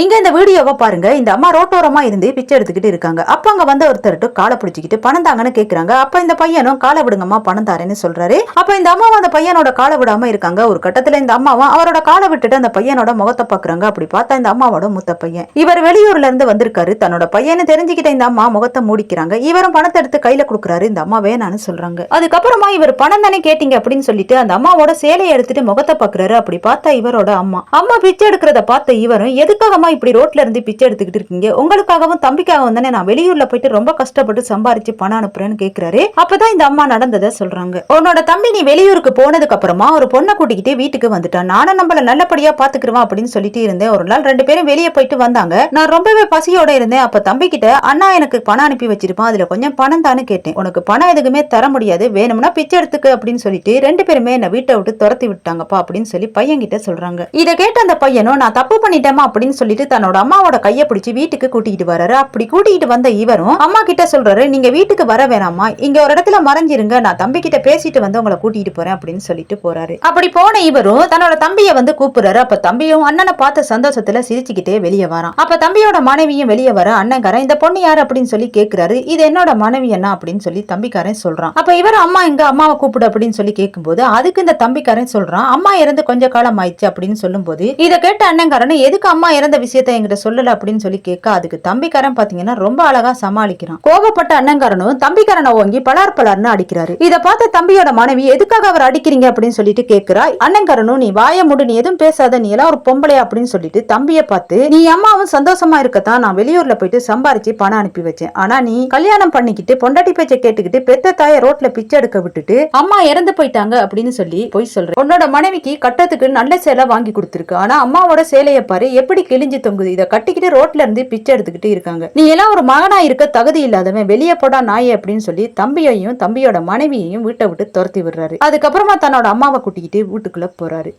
இங்க இந்த வீடியோவை பாருங்க. இந்த அம்மா ரோட்டோரமா இருந்து பிச்சை எடுத்துக்கிட்டு இருக்காங்க. அப்ப அங்க வந்து ஒருத்தர்ட்டு காலை பிடிச்சிக்கிட்டு பணம் தாங்கன்னு கேக்குறாங்க. அப்ப இந்த பையனும் காலை விடுங்கம்மா பணம் தாரேன்னு சொல்றாரு. அப்ப இந்த அம்மாவும் அந்த பையனோட காலை விடாம இருக்காங்க. ஒரு கட்டத்துல இந்த அம்மாவும் அவரோட காலை விட்டுட்டு அந்த பையனோட முகத்தை பாக்குறாங்க. அப்படி பார்த்தா இந்த அம்மாவோட மூத்த பையன். இவர் வெளியூர்ல இருந்து வந்திருக்காரு. தன்னோட பையனை தெரிஞ்சுக்கிட்ட இந்த அம்மா முகத்தை மூடிக்கிறாங்க. இவரும் பணத்தை எடுத்து கையில கொடுக்குறாரு. இந்த அம்மா வேணான்னு சொல்றாங்க. அதுக்கப்புறமா இவர் பணம் தானே கேட்டீங்க அப்படின்னு சொல்லிட்டு அந்த அம்மாவோட சேலையை எடுத்துட்டு முகத்தை பாக்குறாரு. அப்படி பார்த்தா இவரோட அம்மா பிச்சை எடுக்கிறத பார்த்த இவரும் எதுக்காகமா இப்படி ரோட்ல இருந்து பிச்சை எடுத்துக்கிட்டு இருக்கீங்க? உங்களுக்காகவும் தம்பிக்காகவும் தானே நான் வெளியூர்ல போயிட்டு ரொம்ப கஷ்டப்பட்டு சம்பாரிச்சு பணம் அனுப்புறேன்னு கேக்குறாரு. அப்பதான் இந்த அம்மா நடந்ததை சொல்றாங்க. உன்னோட தம்பி நீ வெளியூருக்கு போனதுக்கு அப்புறமா ஒரு பொண்ணை கூட்டிக்கிட்டே வீட்டுக்கு வந்துட்டான். நானும் நம்மள நல்லபடியா பாத்துக்கிறேன் அப்படின்னு சொல்லிட்டு இருந்தேன். ஒரு நாள் 2 பேரும் வெளியே போயிட்டு வந்தாங்க. நான் ரொம்பவே பசியோட இருந்தேன். அப்ப தம்பி கிட்ட அண்ணா எனக்கு பணம் அனுப்பி வச்சிருப்பான், அதுல கொஞ்சம் பணம் தானே கேட்டேன். உனக்கு பணம் எதுக்குமே தர முடியாது, வேணும்னா பிச்சை எடுத்துக்கு அப்படின்னு சொல்லிட்டு 2 பேருமே என்ன வீட்டை விட்டு துரத்தி விட்டாங்கப்பா அப்படின்னு சொல்லி பையன் கிட்ட சொல்றாங்க. இதை கேட்ட அந்த பையனும் நான் தப்பு பண்ணிட்டேமா அப்படின்னு சொல்லிட்டு தன்னோட அம்மாவோட கையை பிடிச்சி வீட்டுக்கு கூட்டிகிட்டு வராரு. அப்படி கூட்டிகிட்டு வந்த இவரும் அம்மா கிட்ட சொல்றாரு, நீங்க வீட்டுக்கு வர வேணாமா, இங்க ஒரு இடத்துல மறைஞ்சிருங்க, நான் தம்பி கிட்ட பேசிட்டு வந்து உங்களை கூட்டிட்டு போறேன் அப்படின்னு சொல்லிட்டு போறாரு. அப்படி போன இவரும் தன்னோட தம்பியை வந்து கூப்பிடுறாரு. அப்ப தம்பியும் அண்ணனை பார்த்த சந்தோஷத்துல சிரிச்சுக்கிட்டே வெளியே வரான். அப்ப தம்பியோட மனைவியும் வெளியே வர அண்ணன்காரன் இந்த பொண்ணு யாரு அப்படின்னு சொல்லி கேட்கிறாரு. இது என்னோட மனைவி என்ன அப்படின்னு சொல்லி தம்பிக்காரன் சொல்றான். அப்ப இவர் அம்மா எங்க அம்மாவை கூப்பிடு அப்படின்னு சொல்லி கேட்கும்போது அதுக்கு இந்த தம்பிக்காரன் சொல்றான், அம்மா இறந்து கொஞ்ச காலம் ஆயிடுச்சு அப்படின்னு சொல்லும் போது இதை கேட்ட அண்ணன்காரன் எதுக்கு அம்மா இறந்த விஷயத்தை என்கிட்ட சொல்லல அப்படின்னு சொல்லி கேட்க அதுக்கு தம்பிக்காரன் பாத்தீங்கன்னா ரொம்ப அழகா சமாளிக்கிறான். கோபப்பட்ட அண்ணன்காரனும் தம்பிக்காரனை ஓங்கி பலார்னு அடிக்கிறாரு. இதை பார்த்த தம்பியோட மனைவி எதுக்காக அவர் அடிக்கிறீங்க அப்படின்னு சொல்லிட்டு கேட்கிறா. அண்ணன்காரனும் நீ வாய மூடு, நீ எதுவும் பேசாத, நீ எல்லாம் ஒரு பொம்பளை அப்படின்னு சொல்லிட்டு தம்பியை பார்த்து நீ அம்மாவும் சந்தோஷமா இருக்கத்தான் நான் வெளியூர்ல போயிட்டு சம்பாரிச்சு பணம் அனுப்பி வச்சேன். ஆனா நீ கல்யாணம் பண்ணிக்கிட்டு பொண்டாட்டி பேச்சை கேட்டுக்கிட்டு பெத்த தாய ரோட்ல பிச்சை எடுக்க விட்டுட்டு அம்மா இறந்து போயிட்டாங்க அப்படின்னு சொல்லி போய் சொல்றேன். உன்னோட மனைவிக்கு கட்டத்துக்கு நல்ல சேலை வாங்கி கொடுத்துருக்கு. ஆனா அம்மாவோட சேலையை பாரு எப்படி கிழிஞ்சு தொங்குது. இதை கட்டிக்கிட்டு ரோட்ல இருந்து பிச்சை எடுத்துக்கிட்டு இருக்காங்க. நீ எல்லாம் ஒரு மகனா இருக்க தகுதி இல்லாதவன், வெளியே போடா நாயே அப்படின்னு சொல்லி தம்பியையும் தம்பியோட மனைவியையும் வீட்டை விட்டு துரத்தி விடுறாரு. அதுக்கப்புறமா தன்னோட அம்மாவை கூட்டிக்கிட்டு வீட்டுக்குள்ள போறாரு.